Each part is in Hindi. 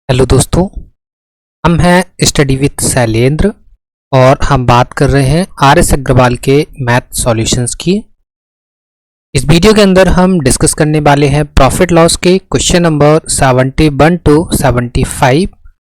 हेलो दोस्तों, हम हैं स्टडी विद शैलेंद्र और हम बात कर रहे हैं आर.एस. अग्रवाल के मैथ सॉल्यूशंस की। इस वीडियो के अंदर हम डिस्कस करने वाले हैं प्रॉफिट लॉस के क्वेश्चन नंबर 71 टू 75।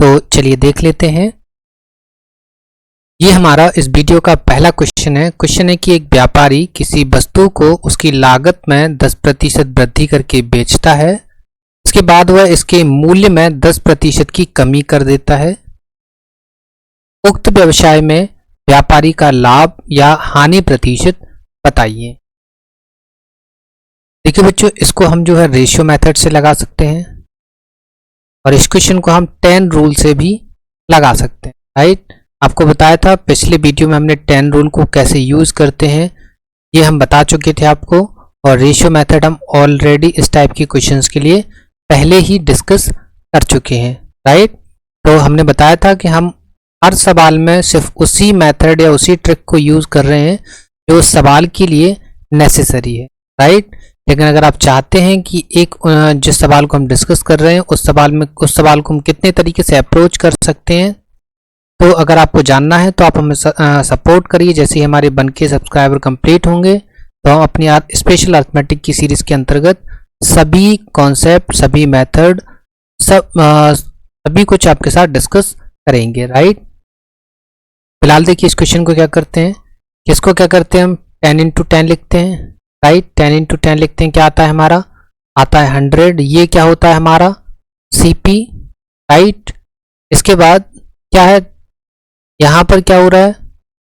तो चलिए देख लेते हैं। ये हमारा इस वीडियो का पहला क्वेश्चन है। क्वेश्चन है कि एक व्यापारी किसी वस्तु को उसकी लागत में 10% वृद्धि करके बेचता है। इसके बाद वह इसके मूल्य में 10% की कमी कर देता है। उक्त व्यवसाय में व्यापारी का लाभ या हानि प्रतिशत बताइए। देखिए बच्चों, इसको हम जो है रेशियो मेथड से लगा सकते हैं और इस क्वेश्चन को हम 10 रूल से भी लगा सकते हैं। राइट, आपको बताया था पिछले वीडियो में हमने 10 रूल को कैसे यूज करते हैं, ये हम बता चुके थे आपको। और रेशियो मेथड हम ऑलरेडी इस टाइप के क्वेश्चंस के लिए पहले ही डिस्कस कर चुके हैं। राइट, तो हमने बताया था कि हम हर सवाल में सिर्फ उसी मेथड या उसी ट्रिक को यूज कर रहे हैं जो उस सवाल के लिए नेसेसरी है। राइट, लेकिन अगर आप चाहते हैं कि एक जिस सवाल को हम डिस्कस कर रहे हैं उस सवाल को हम कितने तरीके से अप्रोच कर सकते हैं, तो अगर आपको जानना है तो आप हमें सपोर्ट करिए। जैसे ही हमारे 1 के सब्सक्राइबर कंप्लीट होंगे तो हम अपनी स्पेशल अर्थमेटिक की सीरीज के अंतर्गत सभी कॉन्सेप्ट, सभी मेथड, सभी कुछ आपके साथ डिस्कस करेंगे। राइट, फिलहाल देखिए इस क्वेश्चन को क्या करते हैं, किसको क्या करते हैं हम 10 × 10 लिखते हैं। राइट, 10 × 10 लिखते हैं, क्या आता है हमारा, आता है 100। ये क्या होता है हमारा CP। राइट, इसके बाद क्या है, यहाँ पर क्या हो रहा है,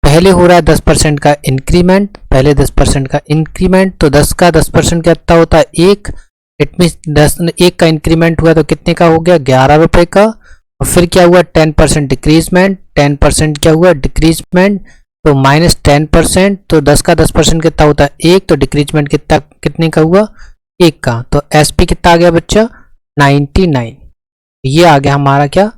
पहले हो रहा है 10% का इंक्रीमेंट, पहले 10% का इंक्रीमेंट, तो 10 का 10% कितना होता है 1। इट मीन्स 1 का इंक्रीमेंट हुआ तो कितने का हो गया 11 रुपए का। और फिर क्या हुआ 10% डिक्रीजमेंट, 10% क्या हुआ डिक्रीजमेंट, तो -10%, तो 10 का 10% कितना होता है 1, तो डिक्रीजमेंट कितने का हुआ 1 का। तो SP कितना आ गया बच्चा 99। ये आ गया हमारा क्या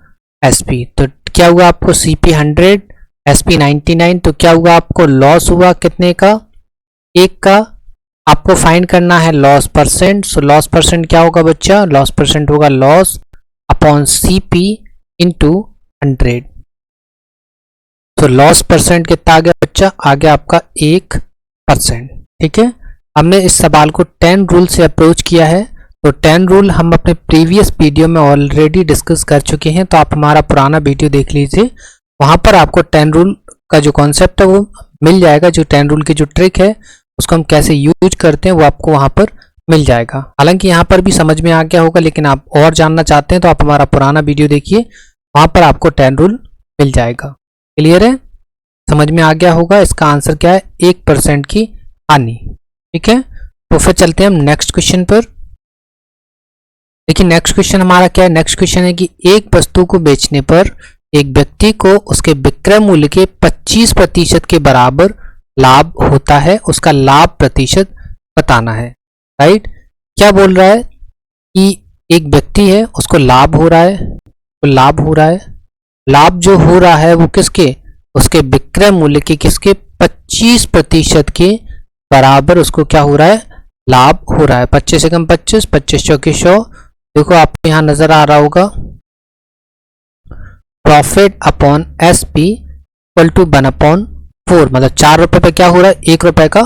SP। तो क्या हुआ आपको CP 100, SP 99, तो क्या हुआ आपको लॉस हुआ कितने का 1 का। आपको फाइंड करना है loss percent. So loss percent क्या होगा बच्चा, लॉस परसेंट होगा लॉस अपॉन CP इंटू 100। तो लॉस परसेंट कितना आ गया बच्चा, आ गया आपका 1%। ठीक है, हमने इस सवाल को 10 रूल से अप्रोच किया है। तो 10 रूल हम अपने प्रीवियस वीडियो में ऑलरेडी डिस्कस कर चुके हैं, तो आप हमारा पुराना वीडियो देख लीजिए, वहां पर आपको 10 रूल का जो कॉन्सेप्ट है वो मिल जाएगा। जो 10 रूल की जो ट्रिक है उसको हम कैसे यूज करते हैं वो आपको वहां पर मिल जाएगा। हालांकि यहाँ पर भी समझ में आ गया होगा, लेकिन आप और जानना चाहते हैं तो आप हमारा पुराना वीडियो देखिए, वहां पर आपको 10 रूल मिल जाएगा। क्लियर है, समझ में आ गया होगा। इसका आंसर क्या है 1% की हानि। ठीक है, तो फिर चलते हैं हम नेक्स्ट क्वेश्चन पर। देखिए नेक्स्ट क्वेश्चन हमारा क्या है, नेक्स्ट क्वेश्चन है कि एक वस्तु को बेचने पर एक व्यक्ति को उसके विक्रय मूल्य के 25% के बराबर लाभ होता है, उसका लाभ प्रतिशत बताना है। राइट, क्या बोल रहा है कि एक व्यक्ति है उसको लाभ हो रहा है, तो लाभ हो रहा है, लाभ जो हो रहा है वो किसके, उसके विक्रय मूल्य के किसके 25% के बराबर उसको क्या हो रहा है, लाभ हो रहा है। 25 से कम 25, 25 चौके 100। देखो आपको यहाँ नजर आ रहा होगा profit upon SP equal to 1/4, मतलब 4 रुपए पे क्या हो रहा है 1 रुपए का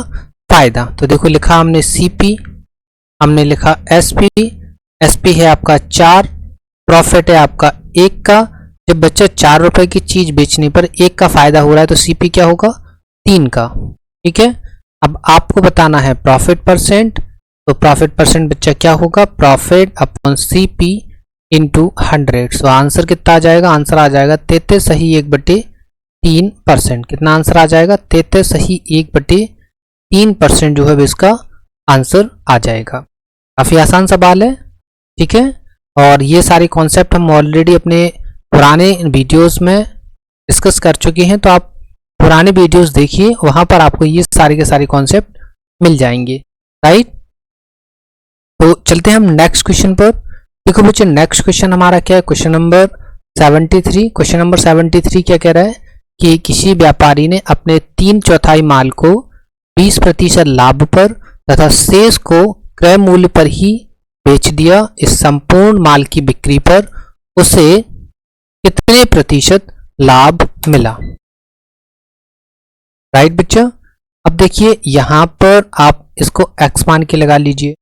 फायदा। तो देखो लिखा हमने CP, हमने लिखा SP है आपका 4, प्रॉफिट है आपका 1 का। जब बच्चा 4 रुपए की चीज बेचने पर 1 का फायदा हो रहा है तो CP क्या होगा 3 का। ठीक है, अब आपको बताना है प्रॉफिट परसेंट। तो प्रॉफिट परसेंट बच्चा क्या होगा, profit upon CP into 100। So answer कितना आ जाएगा, आंसर आ जाएगा 33.1/3%। कितना आंसर आ जाएगा 33.1/3% जो है इसका आंसर आ जाएगा। काफी आसान सवाल है। ठीक है, और ये सारे कॉन्सेप्ट हम ऑलरेडी अपने पुराने वीडियोस में डिस्कस कर चुके हैं, तो आप पुराने वीडियोस देखिए, वहां पर आपको ये सारे के सारे कॉन्सेप्ट मिल जाएंगे। राइट, तो चलते हैं हम नेक्स्ट क्वेश्चन पर। देखो बच्चे नेक्स्ट क्वेश्चन हमारा क्या है, क्वेश्चन नंबर 73। क्वेश्चन नंबर 73 क्या कह रहा है कि किसी व्यापारी ने अपने 3/4 माल को 20% लाभ पर तथा शेष को क्रय मूल्य पर ही बेच दिया। इस संपूर्ण माल की बिक्री पर उसे कितने प्रतिशत लाभ मिला। राइट बच्चा। अब देखिए यहां पर आप इसको x मान के लगा लीजिए,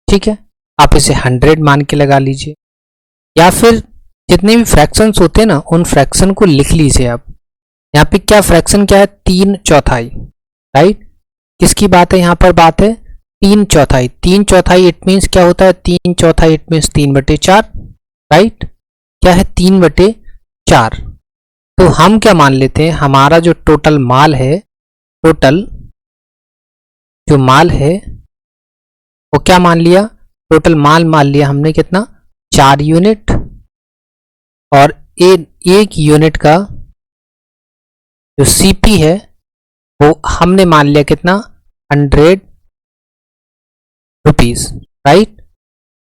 ठीक है, आप इसे 100 मान के लगा लीजिए, या फिर जितने भी फ्रैक्शंस होते हैं ना उन फ्रैक्शन को लिख लीजिए आप। यहाँ पे क्या फ्रैक्शन क्या है, 3/4, राइट। किसकी बात है यहाँ पर, बात है 3/4। 3/4 इट मीन्स क्या होता है, 3/4 इट मीन्स 3/4, राइट। क्या है, 3/4। तो हम क्या मान लेते हैं, हमारा जो टोटल माल है, टोटल जो माल है वो क्या मान लिया, टोटल माल मान लिया हमने कितना, 4 यूनिट, और एक यूनिट का जो सीपी है वो हमने मान लिया कितना, 100 रुपीज, राइट।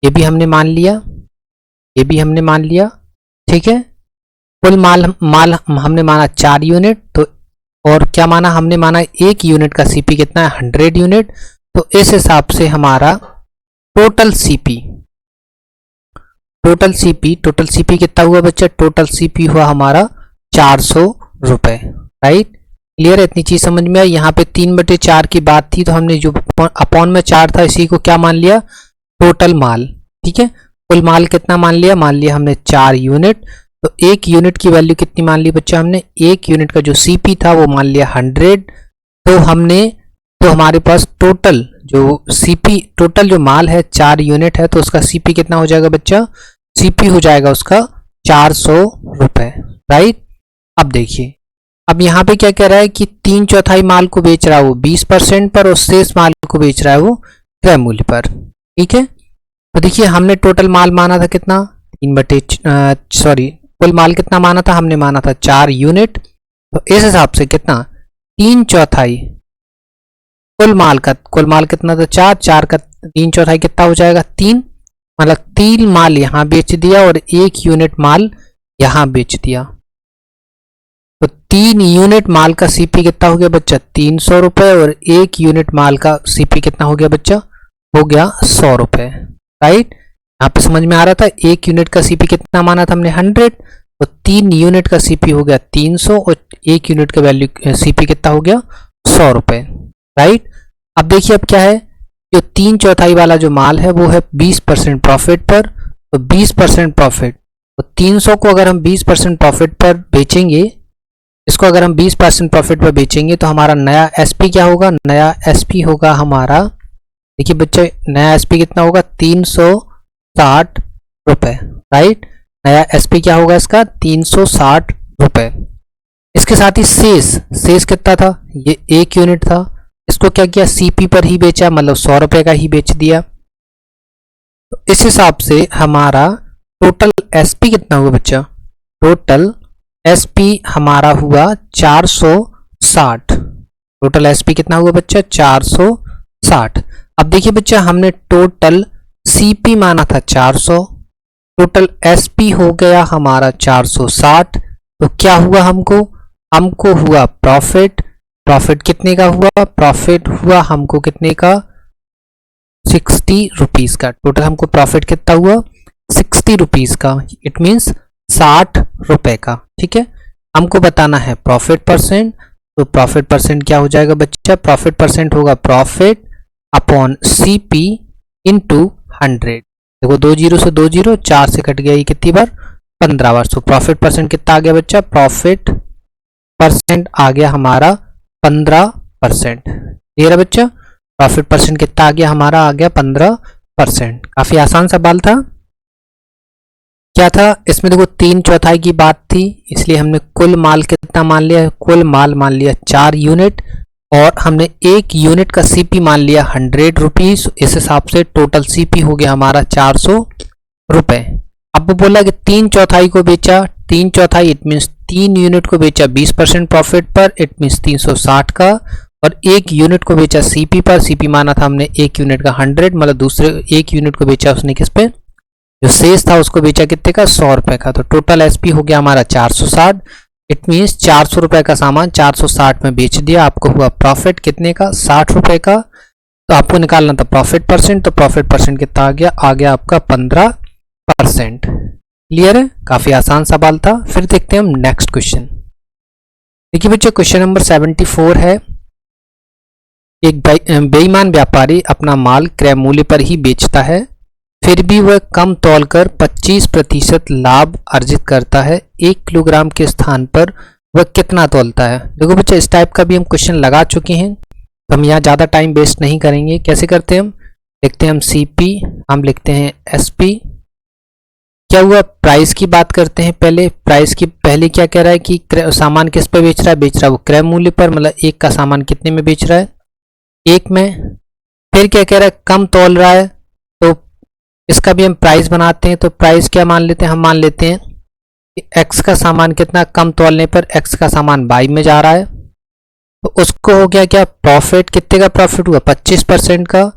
ये भी हमने मान लिया, ये भी हमने मान लिया, ठीक है। कुल माल हमने माना 4 यूनिट, तो और क्या माना, हमने माना एक यूनिट का सीपी कितना है, 100 यूनिट। तो इस हिसाब से हमारा टोटल सीपी कितना हुआ बच्चा, टोटल सीपी हुआ हमारा 400 रुपए, राइट। क्लियर है, इतनी चीज समझ में आई। यहाँ पे 3/4 की बात थी, तो हमने जो अपॉन में 4 था इसी को क्या मान लिया, टोटल माल, ठीक है। कुल माल कितना मान लिया हमने 4 यूनिट। तो एक यूनिट की वैल्यू कितनी मान ली बच्चा हमने, एक यूनिट का जो सीपी था वो मान लिया 100। तो हमारे पास टोटल जो सीपी, टोटल जो माल है 4 यूनिट है, तो उसका सीपी कितना हो जाएगा बच्चा, सीपी हो जाएगा उसका 400 रुपए, राइट। अब देखिए, अब यहाँ पे क्या कह रहा है कि 3/4 माल को बेच रहा है वो 20% पर, और शेष माल को बेच रहा है वो क्रय मूल्य पर, ठीक है। तो देखिए हमने टोटल माल माना था कितना, कुल माल कितना माना था, हमने माना था 4 यूनिट। तो इस हिसाब से कितना, 3/4 कुल माल कितना था, 4 का 3/4 कितना हो जाएगा, 3, मतलब 3 माल यहाँ बेच दिया और 1 यूनिट माल यहाँ बेच दिया। तो 3 यूनिट माल का सीपी कितना हो गया बच्चा, 300 रुपए, और 1 यूनिट माल का सीपी कितना हो गया बच्चा, हो गया 100 रुपए, राइट। यहाँ पे समझ में आ रहा था, 1 यूनिट का सीपी कितना माना था हमने, 100। तो 3 यूनिट का सीपी हो गया 300, और 1 यूनिट का वैल्यू सीपी कितना हो गया, 100 रुपए, राइट। अब देखिए अब क्या है, जो 3/4 वाला जो माल है वो है 20% प्रॉफिट पर। तो 20% प्रॉफिट, तो 300 को अगर हम 20% प्रॉफिट पर बेचेंगे, इसको अगर हम 20% प्रॉफिट पर बेचेंगे, तो हमारा नया एसपी क्या होगा, नया एसपी होगा हमारा, देखिए बच्चे नया एसपी कितना होगा, 360 रुपए, राइट। नया एसपी क्या होगा इसका, 360 रुपए। इसके साथ ही शेष कितना था, ये 1 यूनिट था, इसको क्या किया, सीपी पर ही बेचा, मतलब 100 रुपए का ही बेच दिया। तो इस हिसाब से हमारा टोटल एसपी कितना हुआ बच्चा, टोटल एसपी हमारा हुआ 460। टोटल एसपी कितना हुआ बच्चा, 460। अब देखिए बच्चा, हमने टोटल सीपी माना था 400, टोटल एसपी हो गया हमारा 460। तो क्या हुआ, हमको हुआ प्रॉफिट कितने का हुआ, प्रॉफिट हुआ हमको कितने का, 60 रुपीज का। टोटल हमको प्रॉफिट कितना हुआ, 60 रुपीज का, इट मीन्स 60 रुपए का, ठीक है। हमको बताना है प्रॉफिट परसेंट। तो प्रॉफिट परसेंट क्या हो जाएगा बच्चा, प्रॉफिट परसेंट होगा प्रॉफिट अपॉन सीपी इंटू 100। देखो 2 जीरो से 2 जीरो, 4 से कट गया, ये कितनी बार, 15 बार। सो प्रॉफिट परसेंट कितना आ गया बच्चा, प्रॉफिट परसेंट आ गया हमारा 15%। क्लियर है बच्चा, प्रॉफिट परसेंट कितना आ गया हमारा, आ गया 15%। काफी आसान सवाल था। क्या था इसमें, देखो 3/4 की बात थी, इसलिए हमने कुल माल कितना मान लिया, कुल माल मान लिया 4 यूनिट, और हमने 1 यूनिट का सीपी मान लिया 100 रुपीज। इस हिसाब से टोटल सीपी हो गया हमारा 400 रुपए। अब वो बोला कि 3/4 को बेचा, 3/4 इट मीन्स 3 यूनिट को बेचा 20% प्रॉफिट पर, इट मीन्स 360 का, और 1 यूनिट को बेचा सीपी पर, सीपी माना था हमने 1 यूनिट का 100, मतलब दूसरे 1 यूनिट को बेचा उसने किस पे, जो शेष था उसको बेचा कितने का, 100 रुपए का। तो टोटल एसपी हो गया हमारा 460, इट मीन्स 400 रुपए का सामान 460 में बेच दिया, आपको हुआ प्रॉफिट कितने का, 60 रुपए का। तो आपको निकालना था प्रॉफिट परसेंट, तो प्रॉफिट परसेंट कितना आ गया आपका 15%। क्लियर है, काफी आसान सवाल था। फिर देखते हैं हम नेक्स्ट क्वेश्चन। देखिए बच्चों क्वेश्चन नंबर 74 है, एक बेईमान व्यापारी अपना माल क्रय मूल्य पर ही बेचता है, फिर भी वह कम तौलकर 25% लाभ अर्जित करता है। 1 किलोग्राम के स्थान पर वह कितना तौलता है। देखो बच्चे इस टाइप का भी हम क्वेश्चन लगा चुके हैं, तो हम यहाँ ज़्यादा टाइम वेस्ट नहीं करेंगे। कैसे करते हैं, हम लिखते हैं हम CP, हम लिखते हैं SP। क्या हुआ, प्राइस की बात करते हैं पहले। प्राइस की पहले क्या कह रहा है कि सामान किस पे बेच रहा है, वो क्रय मूल्य पर, मतलब एक का सामान कितने में बेच रहा है, 1 में। फिर क्या कह रहा है, कम तौल रहा है, तो इसका भी हम प्राइस बनाते हैं। तो प्राइस क्या मान लेते हैं, हम मान लेते हैं कि x का सामान कितना, कम तौलने पर x का सामान y में जा रहा है, तो उसको हो गया क्या, प्रॉफिट। कितने का प्रॉफिट हुआ, 25% का।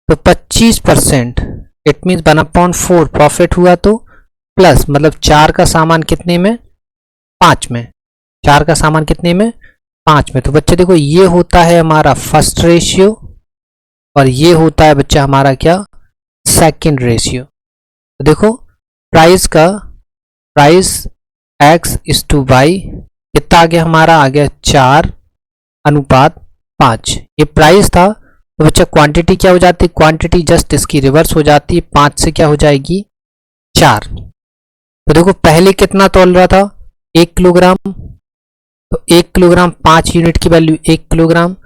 तो 25% इट मीन्स 1/4 प्रॉफिट हुआ, तो प्लस मतलब 4 का सामान कितने में, 5 में। 4 का सामान कितने में, 5 में। तो बच्चे देखो ये होता है हमारा फर्स्ट रेशियो, और ये होता है बच्चा हमारा क्या, सेकंड रेशियो। तो देखो प्राइस का, प्राइस x/y कितना आ गया हमारा, आ गया 4:5। ये प्राइस था। तो बच्चा क्वांटिटी क्या हो जाती है, क्वांटिटी जस्ट इसकी रिवर्स हो जाती है, 5 से क्या हो जाएगी, 4। तो देखो पहले कितना तौल रहा था, 1 किलोग्राम। तो 1 किलोग्राम 5 यूनिट की वैल्यू 1 किलोग्राम,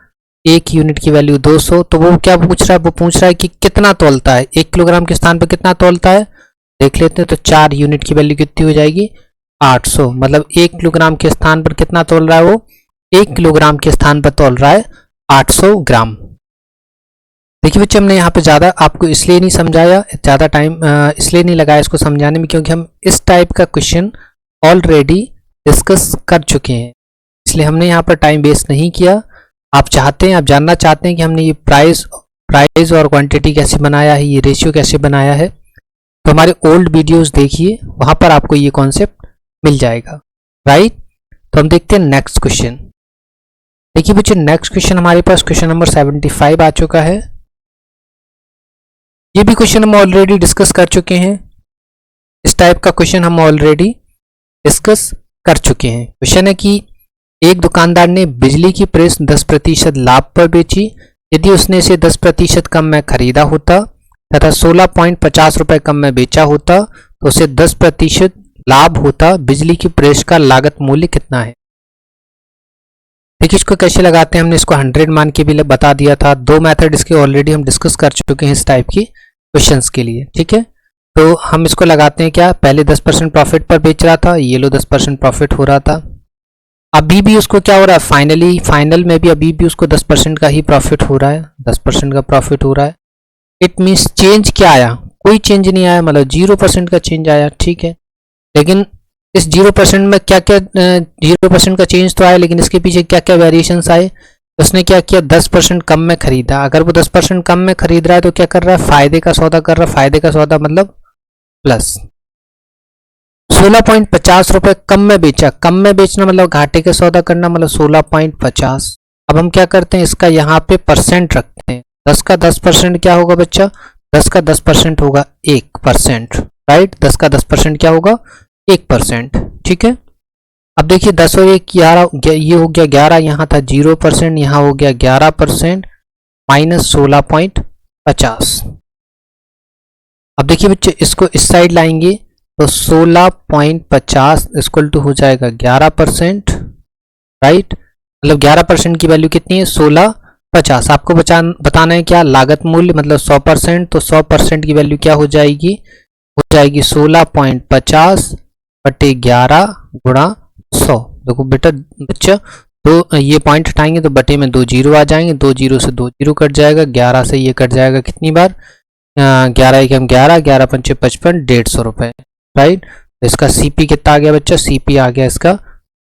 1 यूनिट की वैल्यू 200। तो वो क्या पूछ रहा है, वो पूछ रहा है कि कितना तौलता है, 1 किलोग्राम के स्थान पर कितना तौलता है, देख लेते हैं। तो 4 यूनिट की वैल्यू कितनी हो जाएगी, 800। मतलब 1 किलोग्राम के स्थान पर कितना तौल रहा है, वो 1 किलोग्राम के स्थान पर तौल रहा है 800 ग्राम। देखिए बच्चे हमने यहाँ पे ज़्यादा आपको इसलिए नहीं समझाया, ज़्यादा टाइम इसलिए नहीं लगाया इसको समझाने में, क्योंकि हम इस टाइप का क्वेश्चन ऑलरेडी डिस्कस कर चुके हैं, इसलिए हमने यहाँ पर टाइम वेस्ट नहीं किया। आप चाहते हैं, आप जानना चाहते हैं कि हमने ये प्राइस और क्वांटिटी कैसे बनाया है, ये रेशियो कैसे बनाया है, तो हमारे ओल्ड वीडियोस देखिए, वहाँ पर आपको ये कॉन्सेप्ट मिल जाएगा, राइट। तो हम देखते हैं नेक्स्ट क्वेश्चन। देखिए बच्चे नेक्स्ट क्वेश्चन हमारे पास क्वेश्चन नंबर 75 आ चुका है। ये भी क्वेश्चन हम ऑलरेडी डिस्कस कर चुके हैं, इस टाइप का क्वेश्चन हम ऑलरेडी डिस्कस कर चुके हैं। क्वेश्चन है कि एक दुकानदार ने बिजली की प्रेस 10% लाभ पर बेची। यदि उसने इसे 10% कम में खरीदा होता तथा 16.50 रुपए कम में बेचा होता तो उसे 10% लाभ होता। बिजली की प्रेस का लागत मूल्य कितना है। देखिए इसको कैसे लगाते हैं, हमने इसको 100 मान के भी बता दिया था। 2 मेथड इसके ऑलरेडी हम डिस्कस कर चुके हैं इस टाइप की क्वेश्चंस के लिए, ठीक है। तो हम इसको लगाते हैं क्या, पहले 10% प्रॉफिट पर बेच रहा था, ये लो 10% प्रॉफिट हो रहा था। अभी भी उसको क्या हो रहा है, फाइनल में भी अभी भी उसको 10% का ही प्रॉफिट हो रहा है, 10% का प्रॉफिट हो रहा है। इट मीन्स चेंज क्या आया, कोई चेंज नहीं आया, मतलब 0% का चेंज आया, ठीक है। लेकिन इस 0% में क्या क्या 0% का चेंज तो आया, लेकिन इसके पीछे क्या क्या वेरिएशंस आए। उसने क्या किया, 10% कम में खरीदा। अगर वो 10% कम में खरीद रहा है तो क्या कर रहा है, फायदे का सौदा कर रहा है। फायदे का सौदा मतलब प्लस। 16.50 रुपए कम में बेचा, कम में बेचना मतलब घाटे का सौदा करना, मतलब 16.50। अब हम क्या करते हैं, इसका यहाँ पे परसेंट रखते हैं। 10 का 10% क्या होगा बच्चा, 10 का 10% होगा 1%, राइट। 10 का 10% क्या होगा, 1%, ठीक है। अब देखिए 10 और 1 11, ये हो गया 11, यहाँ था 0%, यहाँ हो गया 11% माइनस 16.50। अब देखिए बच्चे इसको इस साइड लाएंगे तो 16.50 इक्वल टू हो जाएगा 11%, राइट। मतलब 11% की वैल्यू कितनी है, 16.50। आपको बताना है क्या, लागत मूल्य मतलब 100%, तो 100% की वैल्यू क्या हो जाएगी, 16.50 बटे 11 गुणा 100। देखो बेटा बच्चा, तो ये पॉइंट हटाएंगे तो बटे में 2 जीरो आ जाएंगे, 2 जीरो से 2 जीरो कट जाएगा, 11 से ये कट जाएगा कितनी बार, 11 एक हम 11, 11 पंचे 55, 150 रुपये, राइट। तो इसका सीपी कितना आ गया बच्चा, सीपी आ गया इसका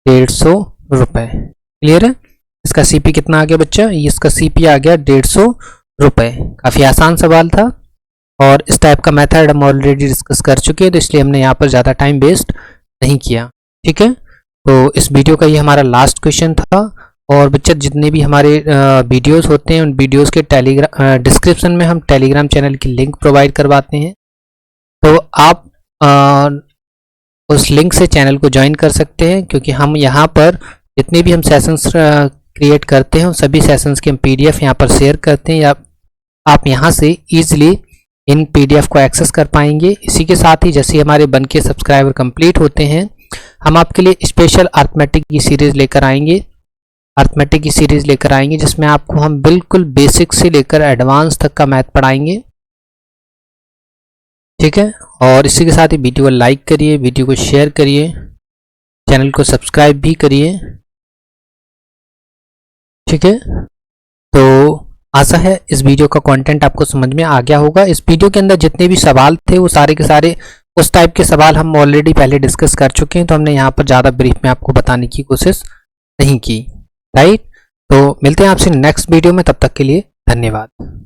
150 रुपये। क्लियर है, इसका सीपी कितना आ गया बच्चा, इसका सीपी आ गया 150 रुपये। काफ़ी आसान सवाल था और इस टाइप का मेथड हम ऑलरेडी डिस्कस कर चुके हैं, तो इसलिए हमने यहाँ पर ज़्यादा टाइम वेस्ट नहीं किया, ठीक है। तो इस वीडियो का ये हमारा लास्ट क्वेश्चन था। और बच्चे जितने भी हमारे वीडियोस होते हैं उन वीडियोस के डिस्क्रिप्शन में हम टेलीग्राम चैनल की लिंक प्रोवाइड करवाते हैं, तो आप उस लिंक से चैनल को ज्वाइन कर सकते हैं, क्योंकि हम यहाँ पर जितने भी हम सेशंस क्रिएट करते हैं उन सभी सेशंस के हम PDF यहाँ पर शेयर करते हैं, या आप यहाँ से ईजिली इन PDF को एक्सेस कर पाएंगे। इसी के साथ ही जैसे हमारे बन के सब्सक्राइबर कंप्लीट होते हैं, हम आपके लिए स्पेशल अर्थमेटिक की सीरीज़ लेकर आएंगे, जिसमें आपको हम बिल्कुल बेसिक से लेकर एडवांस तक का मैथ पढ़ाएंगे। ठीक है, और इसी के साथ ही वीडियो को लाइक करिए, वीडियो को शेयर करिए, चैनल को सब्सक्राइब भी करिए। ठीक है, तो आशा है इस वीडियो का कंटेंट आपको समझ में आ गया होगा। इस वीडियो के अंदर जितने भी सवाल थे वो सारे के सारे उस टाइप के सवाल हम ऑलरेडी पहले डिस्कस कर चुके हैं, तो हमने यहाँ पर ज़्यादा ब्रीफ में आपको बताने की कोशिश नहीं की। राइट, तो मिलते हैं आपसे नेक्स्ट वीडियो में, तब तक के लिए धन्यवाद।